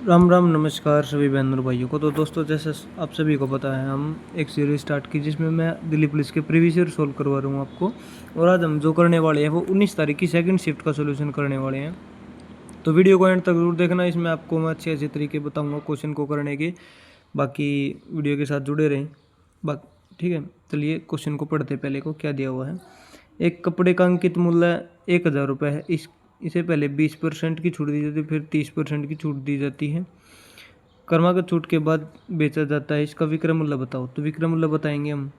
राम राम नमस्कार सभी बहन और भाइयों को। तो दोस्तों, जैसे आप सभी को पता है, हम एक सीरीज स्टार्ट की जिसमें मैं दिल्ली पुलिस के प्रीवियस ईयर सोल्व करवा रहा हूँ आपको। और आज हम जो करने वाले हैं वो 19 तारीख की सेकंड शिफ्ट का सोल्यूशन करने वाले हैं। तो वीडियो को एंड तक जरूर देखना, इसमें आपको मैं अच्छे अच्छे तरीके बताऊँगा क्वेश्चन को करने के। बाकी वीडियो के साथ जुड़े रहें। बाकी ठीक है, चलिए क्वेश्चन को पढ़ते पहले को क्या दिया हुआ है। एक कपड़े का अंकित मूल्य 1000 रुपये है। इसे पहले 20% की छूट दी जाती है, फिर 30% की छूट दी जाती है। क्रमागत छूट के बाद बेचा जाता है। इसका विक्रय मूल्य बताओ। तो विक्रय मूल्य बताएंगे हम।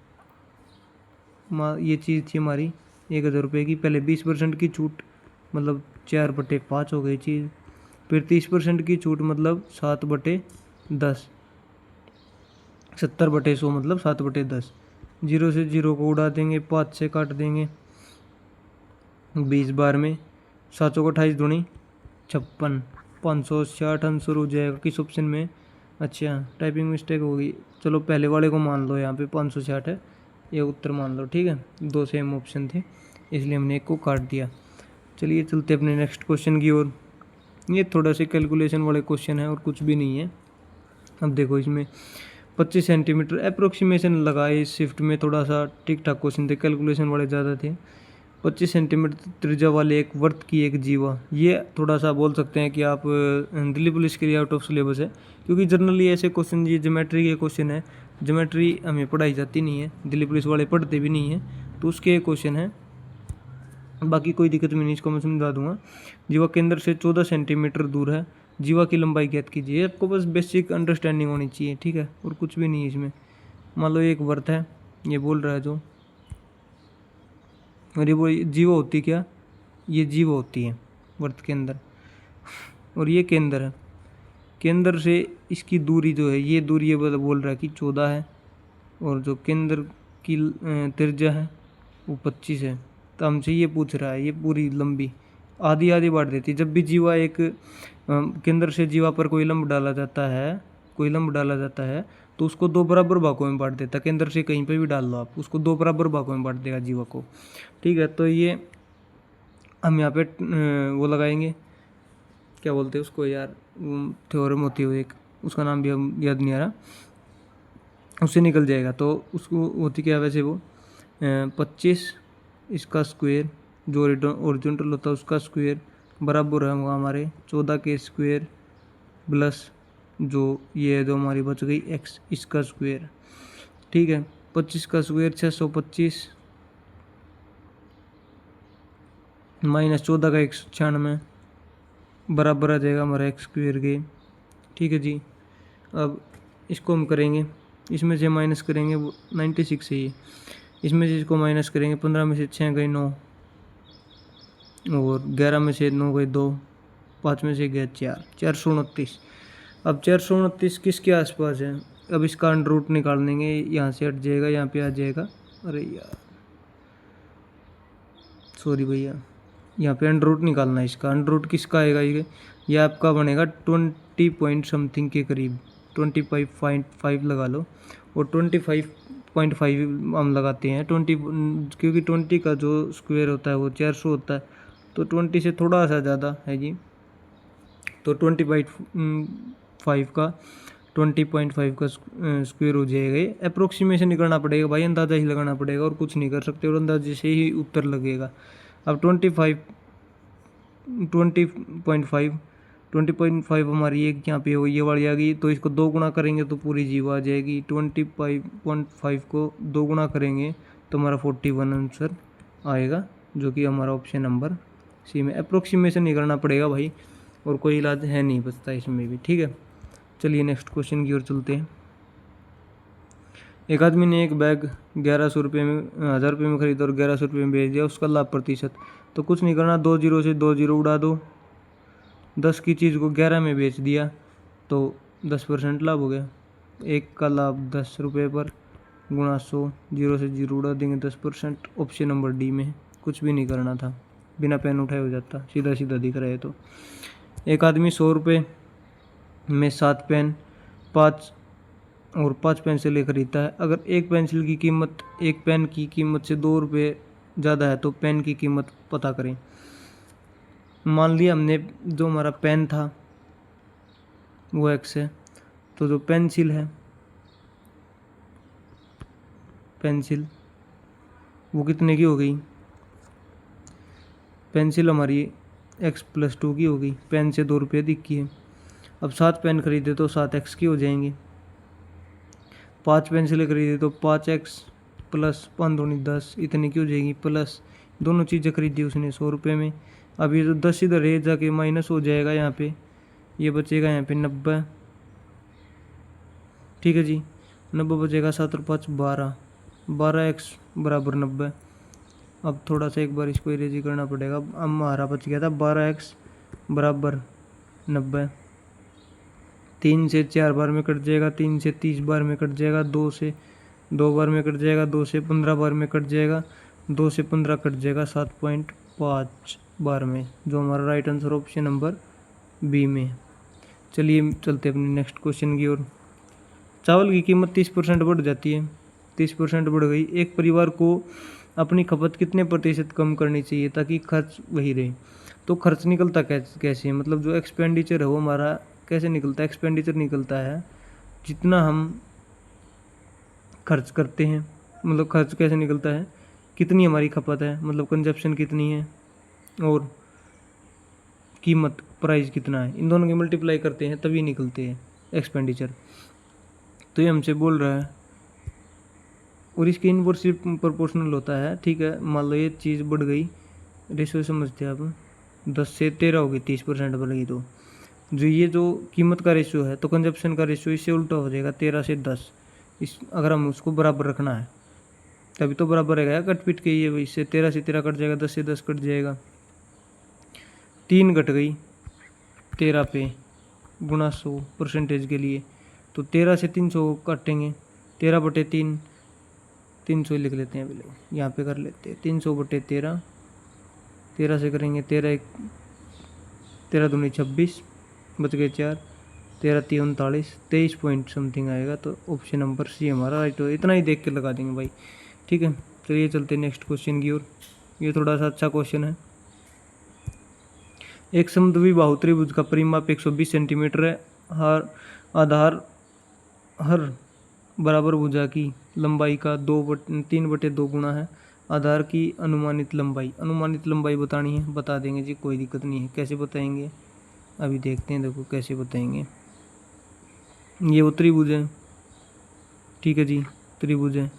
ये चीज़ थी हमारी 1000 रुपये की। पहले 20% की छूट मतलब 4/5 हो गई चीज़। फिर 30% की छूट मतलब 7/10। 70/100 मतलब 7/10। 0 से 0 को उड़ा देंगे, 5 से काट देंगे 20 बार में। 700 को 28 दूनी 56। 560 आंसर हो जाएगा किस ऑप्शन में। अच्छा, टाइपिंग मिस्टेक हो गई। चलो पहले वाले को मान लो, यहाँ पे 560 है, ये उत्तर मान लो। ठीक है, दो सेम ऑप्शन थे इसलिए हमने एक को काट दिया। चलिए चलते अपने नेक्स्ट क्वेश्चन की ओर। ये थोड़ा सा कैलकुलेशन वाले क्वेश्चन है और कुछ भी नहीं है। अब देखो, इसमें 25 सेंटीमीटर अप्रोक्सीमेशन लगाए। इस शिफ्ट में थोड़ा सा ठीक ठाक क्वेश्चन थे, कैलकुलेशन वाले ज़्यादा थे। 25 सेंटीमीटर त्रिज्या वाले एक वर्त की एक जीवा, ये थोड़ा सा बोल सकते हैं कि आप दिल्ली पुलिस के लिए आउट ऑफ सिलेबस है, क्योंकि जनरली ऐसे क्वेश्चन, ये ज्योमेट्री के क्वेश्चन है। ज्योमेट्री हमें पढ़ाई जाती नहीं है, दिल्ली पुलिस वाले पढ़ते भी नहीं है, तो उसके क्वेश्चन है। बाकी कोई दिक्कत भी नहीं, इसको मैं समझा दूंगा। जीवा केंद्र से 14 सेंटीमीटर दूर है। जीवा की लंबाई ज्ञात कीजिए। आपको बस बेसिक अंडरस्टैंडिंग होनी चाहिए, ठीक है, और कुछ भी नहीं है इसमें। मान लो एक वर्त है, ये बोल रहा है जो, और ये वो जीवा होती क्या, ये जीवा होती है वर्त के अंदर, और ये केंद्र है। केंद्र से इसकी दूरी जो है, ये दूरी ये बोल रहा है कि 14 है, और जो केंद्र की त्रिज्या है वो 25 है। तो हमसे ये पूछ रहा है ये पूरी लंबी आधी आधी बांट देती है। जब भी जीवा एक केंद्र से जीवा पर कोई लंब डाला जाता है, कोई लंब डाला जाता है, तो उसको दो बराबर भागों में बांट देता है। केंद्र से कहीं पे भी डाल लो आप, उसको दो बराबर भागों में बांट देगा जीवा को। ठीक है, तो ये हम यहाँ पे वो लगाएंगे, क्या बोलते हैं उसको यार, थ्योरम होती है एक, उसका नाम भी हम याद नहीं आ रहा, उससे निकल जाएगा। तो उसको होती क्या है वैसे वो 25 इसका स्क्वायर, जो ओरिजेंटल होता है उसका स्क्वायर, बराबर है हमारे 14 के स्क्वायर प्लस जो ये जो हमारी बच गई x, इसका स्क्वायर। ठीक है, 25 का स्क्वायर 625 माइनस 14 का 196 बराबर आ जाएगा हमारा एक्स स्क्वायर के। ठीक है जी, अब इसको हम करेंगे, इसमें से माइनस करेंगे वो 96 है ये, इसमें से इसको माइनस करेंगे, 15 में से 6 गए 9, और 11 में से 9 गए 2, 5 में से गया 4, 429। अब 429 किसके आसपास है। अब इसका अंडर रूट निकाल देंगे, यहाँ से हट जाएगा, यहाँ पे आ जाएगा। अरे यार सॉरी भैया, यहाँ पे अंडर रूट निकालना है इसका। अंडर रूट किसका आएगा, ये आपका बनेगा 20 पॉइंट समथिंग के करीब, 25.5 लगा लो, और 25.5 हम लगाते हैं 20, क्योंकि 20 का जो स्क्वायर होता है वो 400 होता है, तो 20 से थोड़ा सा ज़्यादा है जी। तो 20.5 का 20.5 का स्क्वायर हो जाएगा। ये अप्रोक्सीमेशन नहीं करना पड़ेगा भाई, अंदाज़ा ही लगाना पड़ेगा, और कुछ नहीं कर सकते, और अंदाजे से ही उत्तर लगेगा। अब 20.5 हमारी एक यहाँ पे हो, ये वाली आ गई, तो इसको 2 गुना करेंगे तो पूरी जीवा आ जाएगी। 25.5 को 2 गुना करेंगे तो हमारा 41 आंसर आएगा, जो कि हमारा ऑप्शन नंबर सी में। अप्रोक्सीमेशन नहीं करना पड़ेगा भाई, और कोई इलाज है नहीं बचता इसमें भी। ठीक है, चलिए नेक्स्ट क्वेश्चन की ओर चलते हैं। एक आदमी ने एक बैग 1100 रुपये में 1000 रुपये में खरीदा और 1100 रुपये में बेच दिया। उसका लाभ प्रतिशत, तो कुछ नहीं करना, 2 जीरो से 2 जीरो उड़ा दो। 10 की चीज़ को 11 में बेच दिया तो 10% लाभ हो गया। एक का लाभ 10 रुपये पर गुणा 100, जीरो से जीरो उड़ा देंगे 10%। ऑप्शन नंबर डी में है, कुछ भी नहीं करना था, बिना पेन उठाए हो जाता, सीधा सीधा दिख रहा है। तो एक आदमी 100 रुपये में 7 पेन 5 पेंसिलें खरीदता है। अगर एक पेंसिल की कीमत एक पेन की कीमत से 2 रुपये ज़्यादा है तो पेन की कीमत पता करें। मान लिया हमने जो हमारा पेन था वो x है। तो जो पेंसिल है, पेंसिल वो कितने की हो गई? पेंसिल हमारी x+2 की हो गई। पेन से 2 रुपये दिख की है। अब 7 पेन खरीदे तो 7x की हो जाएंगी। 5 पेंसिलें खरीदे तो 5x प्लस 5 दूनी 10 इतने की हो जाएगी। प्लस दोनों चीज़ें खरीदी उसने 100 रुपये में। अब ये जो 10 इधर है जाके माइनस हो जाएगा यहाँ पे, ये बचेगा यहाँ पे 90। ठीक है जी, 90 बचेगा। 7 और 5 12, 12x बराबर 90। अब थोड़ा सा एक बार इसको इरेज करना पड़ेगा। अब हमारा बच गया था 12x बराबर 90। 3 से 4 बार में कट जाएगा, 3 से 30 बार में कट जाएगा, 2 से 2 बार में कट जाएगा, 2 से 15 बार में कट जाएगा, 2 से 15 कट जाएगा 7.5 बार में, जो हमारा right answer option number B में है। चलिए चलते अपने नेक्स्ट क्वेश्चन की ओर। चावल की कीमत 30% बढ़ जाती है, 30% बढ़ गई। एक परिवार को अपनी खपत कितने प्रतिशत कम करनी चाहिए ताकि खर्च वही रहे? तो खर्च निकलता कैसे है, मतलब जो एक्सपेंडिचर है वो हमारा कैसे निकलता है? एक्सपेंडिचर निकलता है जितना हम खर्च करते हैं, मतलब खर्च कैसे निकलता है, कितनी हमारी खपत है, मतलब कंजप्शन कितनी है, और कीमत प्राइस कितना है, इन दोनों की मल्टीप्लाई करते हैं तभी निकलते हैं एक्सपेंडिचर। तो ये हमसे बोल रहा है और इसके इनवर्सली प्रोपोर्शनल होता है। ठीक है, मान लो ये चीज़ बढ़ गई, रेशो समझते हैं आप, 10 से 13 हो गई, 30% बढ़ गई। तो जो ये जो कीमत का रेशियो है तो कंजप्शन का रेशियो इससे उल्टा हो जाएगा, 13 से 10। इस अगर हम उसको बराबर रखना है तभी तो बराबर रहेगा, कट पिट के ये इससे 13 से 13 कट जाएगा, 10 से 10 कट जाएगा, 3 घट गई 13 पे गुणा 100 परसेंटेज के लिए। तो 13 से 300 काटेंगे, 13/3, 300 लिख लेते हैं पहले, यहाँ पे कर लेते हैं 300/13, 13 से करेंगे 13 दूनी 26, बच गए 4, 13 3 39, 23 पॉइंट समथिंग आएगा। तो ऑप्शन नंबर सी हमारा राइट हो। इतना ही देख के लगा देंगे भाई। ठीक है, चलिए चलते हैं नेक्स्ट क्वेश्चन की ओर। ये थोड़ा सा अच्छा क्वेश्चन है। एक समद्विबाहु त्रिभुज का परिमाप 120 सेंटीमीटर है। आधार हर बराबर भुजा की लंबाई का 3/2 गुना है। आधार की अनुमानित लंबाई बतानी है, बता देंगे जी, कोई दिक्कत नहीं है। कैसे बताएंगे अभी देखते हैं, देखो कैसे बताएंगे। ये वो त्रिभुज है, ठीक है जी, त्रिभुज है।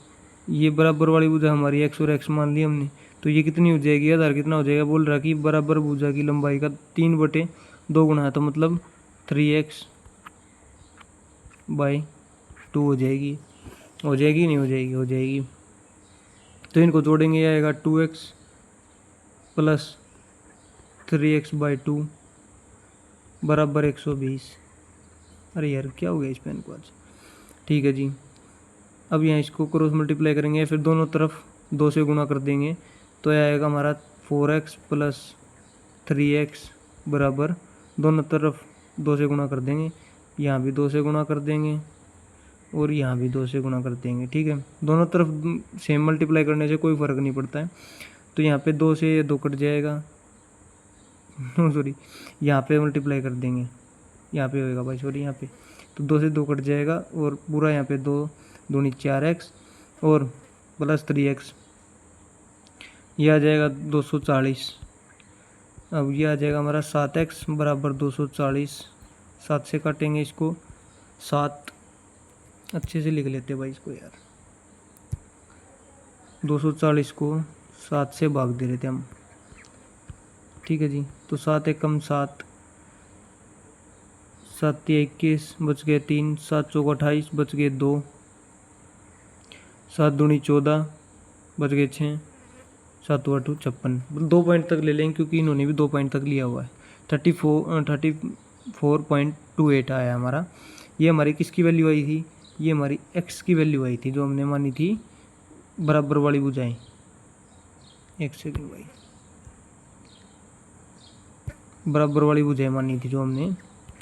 ये बराबर वाली भुजा हमारी एक्स और एक्स मान ली हमने, तो ये कितनी हो जाएगी, आधार कितना हो जाएगा? बोल रहा कि बराबर भुजा की लंबाई का 3/2 गुना है, तो मतलब 3x/2 हो जाएगी। हो जाएगी नहीं हो जाएगी? हो जाएगी। तो इनको जोड़ेंगे, ये आएगा 2x प्लस 3x/2 बराबर 120। अरे यार क्या हो गया इस पेन को आज। ठीक है जी, अब यहाँ इसको क्रॉस मल्टीप्लाई करेंगे, फिर दोनों तरफ 2 से गुणा कर देंगे, तो यह आएगा हमारा 4x प्लस 3x बराबर, दोनों तरफ 2 से गुणा कर देंगे, यहाँ भी 2 से गुणा कर देंगे और यहाँ भी 2 से गुणा कर देंगे। ठीक है, दोनों तरफ सेम मल्टीप्लाई करने से कोई फ़र्क नहीं पड़ता है। तो यहाँ पे 2 से 2 कट जाएगा, सॉरी यहाँ पे मल्टीप्लाई कर देंगे, यहाँ पे होएगा भाई, सॉरी यहाँ पे, तो 2 से 2 कट जाएगा और पूरा यहाँ पे 2 दूनी 4x और प्लस 3x, ये आ जाएगा 240। अब ये आ जाएगा हमारा 7x बराबर 240। 7 से काटेंगे इसको, 7 अच्छे से लिख लेते भाई इसको यार, 240 को 7 से भाग दे रहे थे हम। ठीक है जी, तो 7 एकम 7, 7 21 बच गए 3, 7 चौक 28 बच गए 2, 7 दूनी 14 बच गए 6, 7 8 56। 2 पॉइंट तक ले लेंगे क्योंकि इन्होंने भी 2 पॉइंट तक लिया हुआ है। 34.28 आया हमारा। ये हमारी किसकी वैल्यू आई थी? ये हमारी x की वैल्यू आई थी जो हमने मानी थी बराबर वाली भुजाएं। एक सेकंड भाई, बराबर वाली भुजाएं मानी थी जो हमने,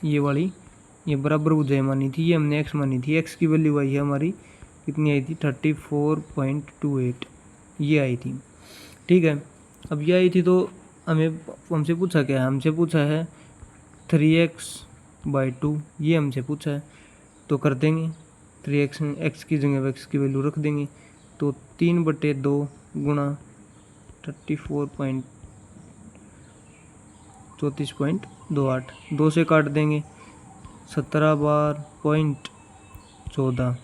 ये वाली, ये बराबर भुजाएं मानी थी, ये हमने x मानी थी। x की वैल्यू आई है हमारी, कितनी आई थी? 34.28 ये आई थी। ठीक है, अब ये आई थी तो हमसे पूछा क्या है? हमसे पूछा है 3x बाई 2, ये हमसे पूछा है तो कर देंगे। 3x x की जगह x की वैल्यू रख देंगे, तो 3/2 गुणा 34.28, 2 से काट देंगे, 17/14।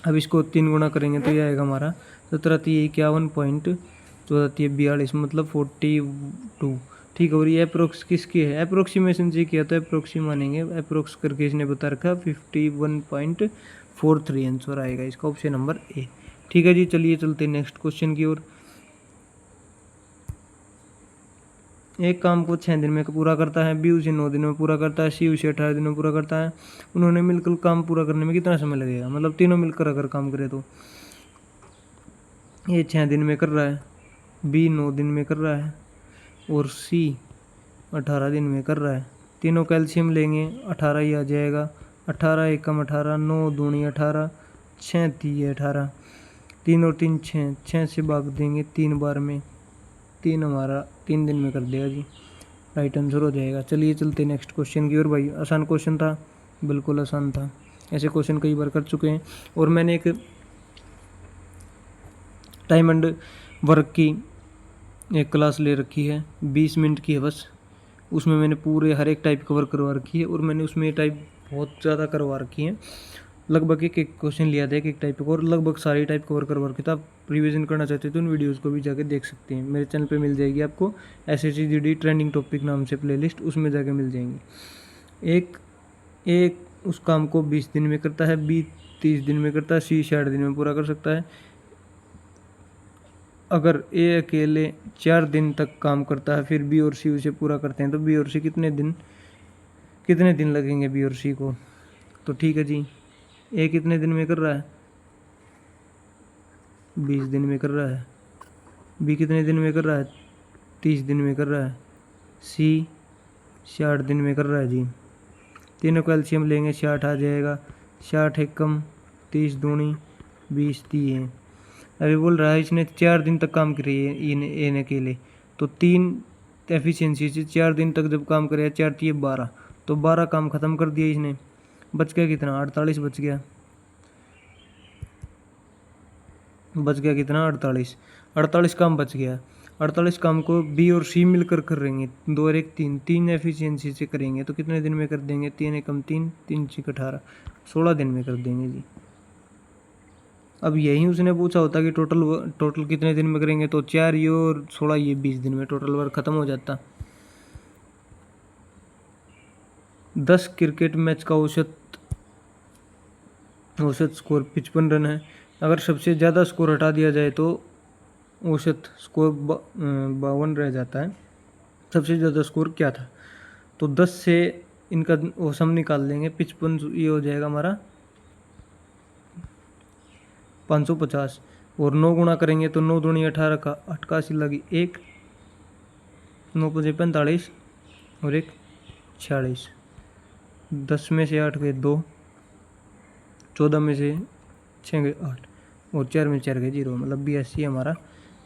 अब इसको 3 गुना करेंगे तो ये आएगा हमारा 17×51.14, मतलब 42। ठीक है, और ये अप्रोक्स किसकी है, अप्रोक्सीमेशन से किया तो अप्रोक्सी मानेंगे, अप्रोक्स करके इसने बता रखा 51.43 आंसर आएगा इसका, ऑप्शन नंबर ए। ठीक है जी, चलिए चलते हैं नेक्स्ट क्वेश्चन की ओर। एक काम को 6 दिन में पूरा करता है, बी उसे 9 दिन में पूरा करता है, सी उसे 18 दिन में पूरा करता है। उन्होंने मिलकर काम पूरा करने में कितना समय लगेगा, मतलब तीनों मिलकर अगर काम करे तो ये 6 दिन में कर रहा है, बी 9 दिन में कर रहा है और सी 18 दिन में कर रहा है। तीनों कैल्शियम लेंगे, 18 ही आ जाएगा, 18 एकम 18, 9 दूनी 18, 6 तीय 18, 3 और 3 6, 6 से भाग देंगे 3 बार में, 3 हमारा 3 दिन में कर देगा जी, राइट आंसर हो जाएगा। चलिए चलते नेक्स्ट क्वेश्चन की ओर। भाई आसान क्वेश्चन था, बिल्कुल आसान था, ऐसे क्वेश्चन कई बार कर चुके हैं। और मैंने एक टाइम एंड वर्क की एक क्लास ले रखी है, 20 मिनट की है बस, उसमें मैंने पूरे हर एक टाइप कवर करवा रखी है, और मैंने उसमें टाइप बहुत ज़्यादा करवा रखी है, लगभग एक एक क्वेश्चन लिया था एक टाइप का, और लगभग सारी टाइप कवर करवा रखी था। आप रिवीजन करना चाहते तो उन वीडियोज़ को भी जाके देख सकते हैं, मेरे चैनल पे मिल जाएगी आपको, SSCGD ट्रेंडिंग टॉपिक नाम से प्लेलिस्ट, उसमें जाके मिल जाएंगी। एक उस काम को 20 दिन में करता है, बी 30 दिन में करता है, सी 60 दिन में पूरा कर सकता है। अगर ए अकेले 4 दिन तक काम करता है, फिर बी और सी उसे पूरा करते हैं, तो बी और सी कितने दिन लगेंगे बी और सी को। तो ठीक है जी, ए कितने दिन में कर रहा है, 20 दिन में कर रहा है, बी कितने दिन में कर रहा है, 30 दिन में कर रहा है, सी 60 दिन में कर रहा है जी। तीनों कैल्शियम लेंगे, 60 आ जाएगा, 60 एकम 30 दूनी 20 दिए। अभी बोल रहा है इसने 4 दिन तक काम करी है ए अकेले, तो 3 एफिशिएंसी से 4 दिन तक जब काम करेगा, 4 दिए 12, तो 12 काम ख़त्म कर दिया इसने, बच गया कितना, 48 बच गया कितना, 48 काम बच गया। 48 काम को बी और सी मिलकर करेंगे, 2 और 1 3 एफिशिएंसी से करेंगे, तो कितने दिन में कर देंगे, 3 एकम 3, 3 6 18, 16 दिन में कर देंगे जी। अब यही उसने पूछा होता कि टोटल कितने दिन में करेंगे, तो 4 ये और 16 ये 20 दिन में टोटल वर्क खत्म हो जाता। 10 क्रिकेट मैच का औसत स्कोर 55 रन है। अगर सबसे ज़्यादा स्कोर हटा दिया जाए तो औसत स्कोर 52 रह जाता है। सबसे ज़्यादा स्कोर क्या था, तो 10 से इनका औसम निकाल देंगे, 55 ये हो जाएगा हमारा 550, और 9 गुणा करेंगे तो 9 दूनी 18 का 88 लगी, 1 9 5 45 और 1 46, 10 में से 8 गए 2, 14 में से 6 गए 8 और 4 में 4 गए 0, मतलब 82 हमारा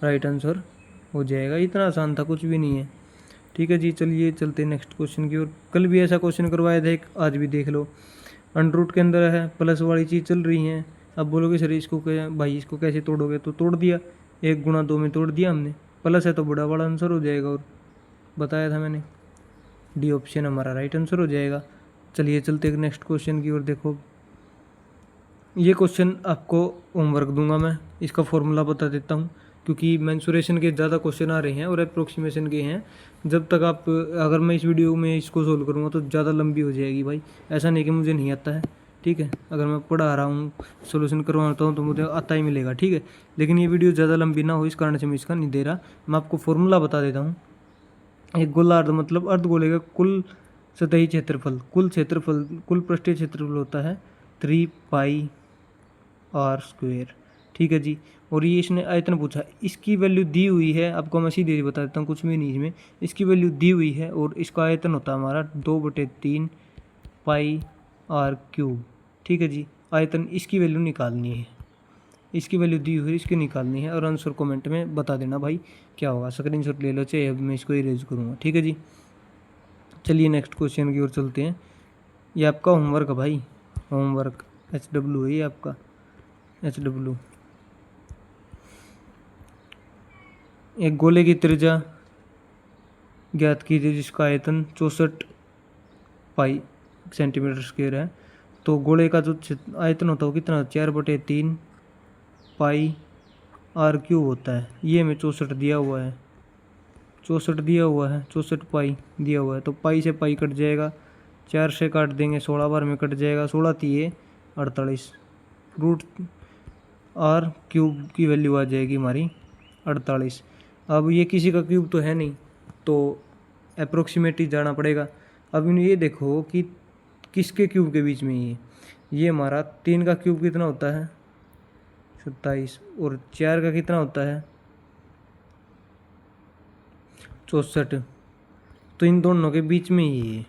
राइट आंसर हो जाएगा। इतना आसान था, कुछ भी नहीं है। ठीक है जी, चलिए चलते नेक्स्ट क्वेश्चन की ओर। कल भी ऐसा क्वेश्चन करवाया था एक, आज भी देख लो। अंडररूट के अंदर है, प्लस वाली चीज़ चल रही है। अब बोलोगे सर इसको क्या भाई, इसको कैसे तोड़ोगे, तो तोड़ दिया, 1 गुणा 2 में तोड़ दिया हमने, प्लस है तो बड़ा वाला आंसर हो जाएगा, और बताया था मैंने, डी ऑप्शन हमारा राइट आंसर हो जाएगा। चलिए चलते नेक्स्ट क्वेश्चन की ओर। देखो ये क्वेश्चन आपको होमवर्क दूंगा मैं, इसका फॉर्मूला बता देता हूँ, क्योंकि मेंसुरेशन के ज़्यादा क्वेश्चन आ रहे हैं और अप्रोक्सीमेशन के हैं। जब तक आप, अगर मैं इस वीडियो में इसको सोल्व करूँगा तो ज़्यादा लंबी हो जाएगी भाई, ऐसा नहीं कि मुझे नहीं आता है, ठीक है। अगर मैं पढ़ा रहा हूँ, सोल्यूशन करवाता हूँ तो मुझे आता ही मिलेगा, ठीक है। लेकिन ये वीडियो ज़्यादा लंबी ना हो, इस कारण से मैं इसका नहीं दे रहा। मैं आपको फॉर्मूला बता देता हूँ। एक गोलार्ध मतलब अर्धगोले का कुल सतही क्षेत्रफल, कुल पृष्ठीय क्षेत्रफल होता है 3 पाई आर स्क्वेयर, ठीक है जी। और ये इसने आयतन पूछा, इसकी वैल्यू दी हुई है, आपको मैं सीधे बता देता हूँ, कुछ भी नहीं इसमें, इसकी वैल्यू दी हुई है, और इसका आयतन होता है हमारा 2/3 पाई आर क्यूब, ठीक है जी। आयतन इसकी वैल्यू निकालनी है, इसकी वैल्यू दी हुई है, इसकी निकालनी है, और आंसर कमेंट में बता देना भाई क्या होगा। स्क्रीनशॉट ले लो, चाहे अब मैं इसको इरेज करूँगा, ठीक है जी। चलिए नेक्स्ट क्वेश्चन की ओर चलते हैं। ये आपका होमवर्क है भाई, होमवर्क HW है ये आपका HW। एक गोले की त्रिज्या ज्ञात कीजिए जिसका आयतन 64 पाई सेंटीमीटर स्क्वायर है। तो गोले का जो आयतन होता है वो कितना, 4/3 पाई R³ होता है। ये हमें 64 दिया हुआ है, 64 दिया हुआ है, 64 पाई दिया हुआ है। तो पाई से पाई कट जाएगा, 4 से काट देंगे, 16 बार में कट जाएगा, 16 3 48 √R³ की वैल्यू आ जाएगी हमारी 48। अब ये किसी का क्यूब तो है नहीं, तो अप्रोक्सीमेट ही जाना पड़ेगा। अब ये देखो कि किसके क्यूब के बीच में ये हमारा 3 का क्यूब कितना होता है 27, और 4 का कितना होता है 64। तो इन दोनों के बीच में ही है,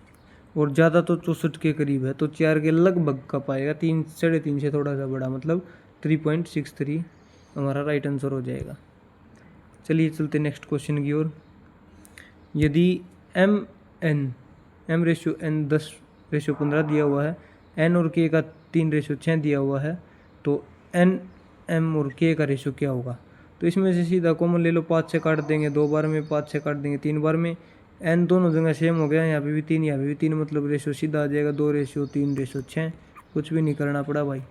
और ज़्यादा तो 64 के करीब है, तो 4 के लगभग का पाएगा, 3 3.5 से थोड़ा सा बड़ा, मतलब 3.63 हमारा राइट आंसर हो जाएगा। चलिए चलते नेक्स्ट क्वेश्चन की ओर। यदि M/N 10/15 दिया हुआ है, N और K का 3/6 दिया हुआ है, तो N M और K का रेशो क्या होगा। तो इसमें से सीधा कॉमन ले लो, 5 से काट देंगे 2 बार में, 5 से काट देंगे 3 बार में। N दोनों जगह सेम हो गया, यहाँ पे भी 3 यहाँ पे भी 3, मतलब रेशो सीधा आ जाएगा 2/3/6। कुछ भी नहीं करना पड़ा भाई।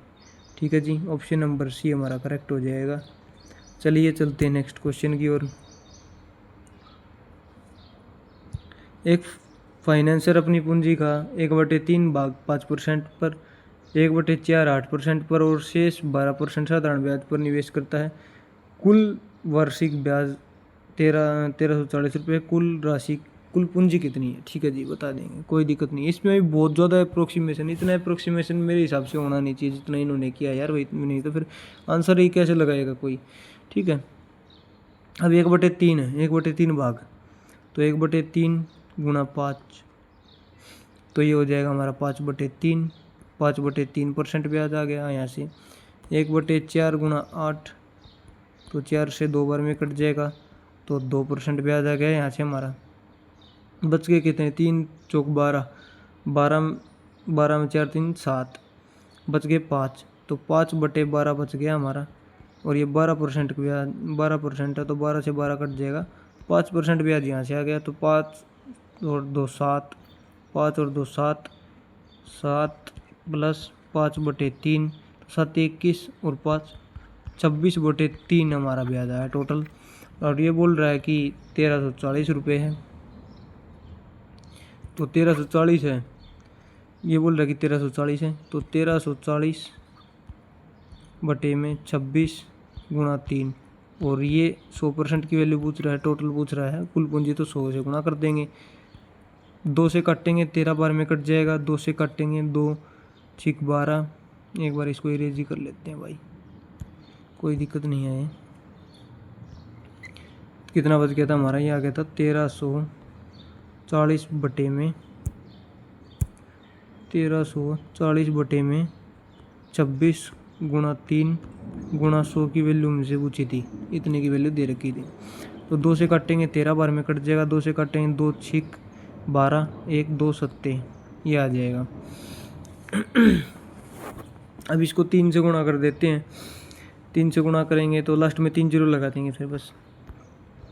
ठीक है जी, ऑप्शन नंबर C हमारा करेक्ट हो जाएगा। चलिए चलते हैं नेक्स्ट क्वेश्चन की ओर। एक फाइनेंसर अपनी पूंजी का 1/3 भाग 5% पर, 1/4 8% पर और शेष 12% साधारण ब्याज पर निवेश करता है। कुल वार्षिक ब्याज 1340 रुपये। कुल राशि, कुल पूंजी कितनी है। ठीक है जी, बता देंगे, कोई दिक्कत नहीं। इसमें भी बहुत ज़्यादा अप्रोक्सीमेशन, इतना अप्रोक्सीमेशन मेरे हिसाब से होना नहीं चाहिए जितना इन्होंने किया यार, वही नहीं तो फिर आंसर ही कैसे लगाएगा कोई। ठीक है, अब 1/3 है, 1/3 भाग, तो 1/3 गुणा 5, तो ये हो जाएगा हमारा 5/3, 5/3% ब्याज आ गया यहाँ से। 1/4 गुणा 8, तो 4 से 2 बार में कट जाएगा, तो 2% ब्याज आ गया यहाँ से हमारा। बच गए कितने, 3 चौक 12, 12 में 4 3 7, बच गए 5, तो 5/12 बच गया हमारा। और ये 12% ब्याज, 12% है तो 12 से 12 कट जाएगा, 5% ब्याज यहाँ से आ गया। तो 5 और 2 7, 5 और 2 7, 7 प्लस 5/3, 7 21 और 5 26/3 हमारा ब्याज आया टोटल। और ये बोल रहा है कि 1340 रुपये है, तो 1340 है, ये बोल रहा है कि 1340 है, तो 1340 बटे में 26 गुणा 3, और ये 100% की वैल्यू पूछ रहा है, टोटल पूछ रहा है, कुल पूंजी, तो 100 से गुणा कर देंगे। 2 से काटेंगे 13 बार में कट जाएगा, 2 से काटेंगे 2 6 12, एक बार इसको इरेज ही कर लेते हैं भाई, कोई दिक्कत नहीं है। कितना बच गया था हमारा, ये आ गया था 1340 बटे में 26 गुणा 3 गुणा 100 की वैल्यू मुझसे पूछी थी, इतने की वैल्यू दे रखी थी। तो 2 से काटेंगे 13 बार में कट जाएगा, 2 से काटेंगे 2 6 12, 1 2 7, ये आ जाएगा। अब इसको 3 से गुणा कर देते हैं, 3 से गुणा करेंगे तो लास्ट में 3 जीरो लगा देंगे, फिर बस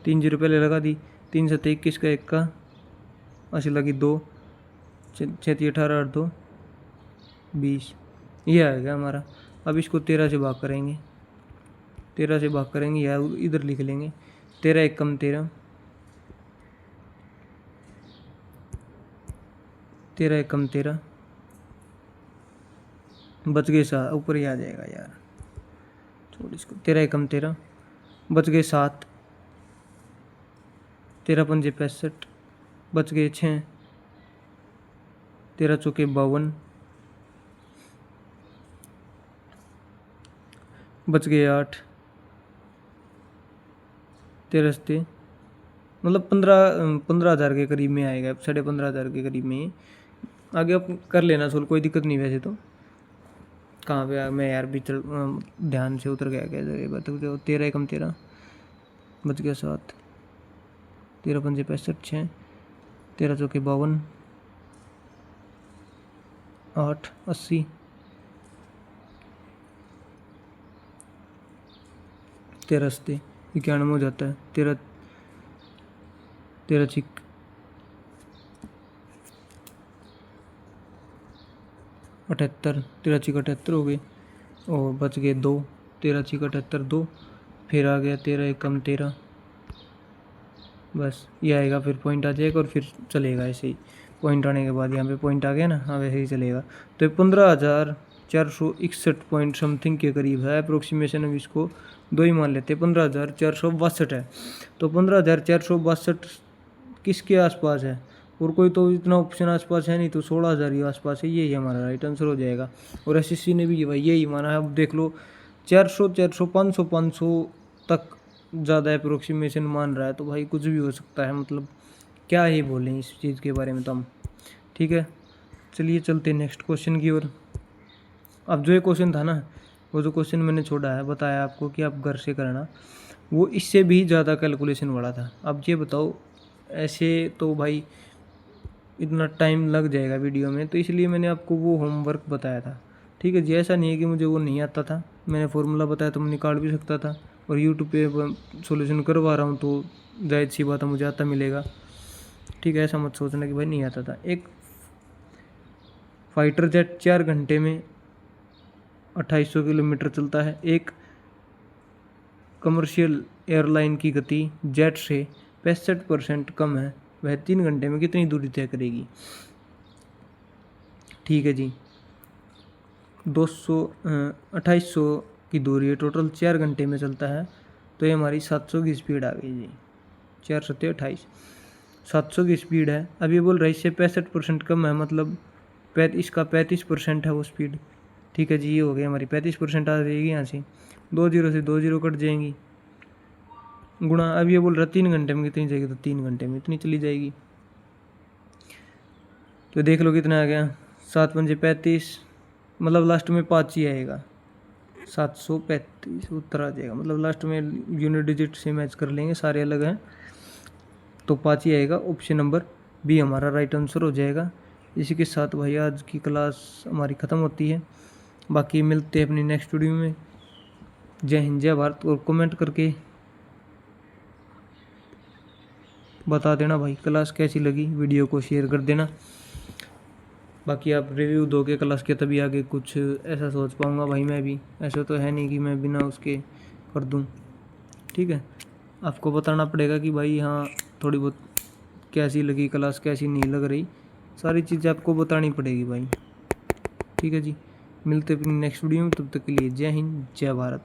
3 जीरो पहले लगा दी, 3 7 21 का 1 का 80 लगी 2 6 18 8 2 20, ये आएगा हमारा। अब इसको 13 से भाग करेंगे, 13 से भाग करेंगे या इधर लिख लेंगे, 13 1 कम 13, 13 1 कम 13, बच गए 7, ऊपर ही आ जाएगा यार, छोड़ इसको। 13 1 कम 13, बच गए 7, 13 5 65, बच गए 6, 13 चौके 52, बच गए 8, 13 सते, मतलब 15,000 के करीब में आएगा, 15,500 के करीब में। आगे आप कर लेना सोल्व, कोई दिक्कत नहीं। वैसे तो कहाँ पे मैं यार भीतर ध्यान से उतर गया क्या जगह बात। 13 1 कम 13, बच गया 7, 13 5 65 6, 13 चौके 52, 8 80 13 सत्ते 91 हो जाता है। 13 13 छिक 78 13 छिक 78 हो गए और बच गए 2। 13 छिक 78 2, फिर आ गया 13 एकम 13, बस ये आएगा, फिर पॉइंट आ जाएगा और फिर चलेगा ऐसे ही। पॉइंट आने के बाद यहाँ पे पॉइंट आ गया ना, हाँ वैसे ही चलेगा। तो ये 15,461 पॉइंट समथिंग के करीब है अप्रोक्सीमेशन। अब इसको 2 ही मान लेते हैं, 15,462 है। तो 15,462 किसके आसपास है, और कोई तो इतना ऑप्शन आसपास है नहीं, तो 16,000 ही आसपास है, यही हमारा राइट आंसर हो जाएगा। और एसएससी ने भी भाई यही माना है। अब देख लो 400 400 500 500 तक ज़्यादा अप्रोक्सीमेशन मान रहा है, तो भाई कुछ भी हो सकता है, मतलब क्या ही बोलें इस चीज़ के बारे में तो हम। ठीक है, चलिए चलते नेक्स्ट क्वेश्चन की ओर। अब जो ये क्वेश्चन था ना, वो जो क्वेश्चन मैंने छोड़ा है, बताया आपको कि आप घर से करना, वो इससे भी ज़्यादा कैलकुलेशन वाला था। अब ये बताओ, ऐसे तो भाई इतना टाइम लग जाएगा वीडियो में, तो इसलिए मैंने आपको वो होमवर्क बताया था। ठीक है जी, ऐसा नहीं है कि मुझे वो नहीं आता था, मैंने फॉर्मूला बताया तो मैं निकाल भी सकता था, और यूट्यूब पे सॉल्यूशन करवा रहा हूँ तो जाहिर सी बात है मुझे आता मिलेगा। ठीक है, ऐसा मत सोचना कि भाई नहीं आता था। एक फाइटर जेट 4 घंटे में 2800 किलोमीटर चलता है। एक कमर्शियल एयरलाइन की गति जेट से 65% कम है, वह 3 घंटे में कितनी दूरी तय करेगी। ठीक है जी, 2800 की दूरी है, टोटल 4 घंटे में चलता है, तो ये हमारी 700 की स्पीड आ गई जी। 4 सत्ते 28, 700 की स्पीड है। अब ये बोल रहा है इससे 65% कम है, मतलब इसका 35% है वो स्पीड। ठीक है जी, ये हो गया हमारी 35% आ जाएगी यहाँ से, 2 जीरो से 2 जीरो कट जाएंगी, गुणा। अब ये बोल रहा है 3 घंटे में कितनी जाएगी, तो 3 घंटे में इतनी चली जाएगी। तो देख लो कितना आ गया, 7 पंजे 35, मतलब लास्ट में 5 ही आएगा, 735 उत्तर आ जाएगा, मतलब लास्ट में यूनिट डिजिट से मैच कर लेंगे, सारे अलग हैं तो 5 ही आएगा। ऑप्शन नंबर बी हमारा राइट आंसर हो जाएगा। इसी के साथ भाई आज की क्लास हमारी ख़त्म होती है, बाकी मिलते हैं अपनी नेक्स्ट वीडियो में। जय हिंद जय भारत, और कमेंट करके बता देना भाई क्लास कैसी लगी, वीडियो को शेयर कर देना। बाकी आप रिव्यू दोगे क्लास के, तभी आगे कुछ ऐसा सोच पाऊँगा भाई मैं भी, ऐसा तो है नहीं कि मैं बिना उसके कर दूँ। ठीक है, आपको बताना पड़ेगा कि भाई हाँ थोड़ी बहुत कैसी लगी क्लास, कैसी नहीं लग रही, सारी चीज़ें आपको बतानी पड़ेगी भाई। ठीक है जी, मिलते हैं अपनी नेक्स्ट वीडियो में, तब तक के लिए जय हिंद जय भारत।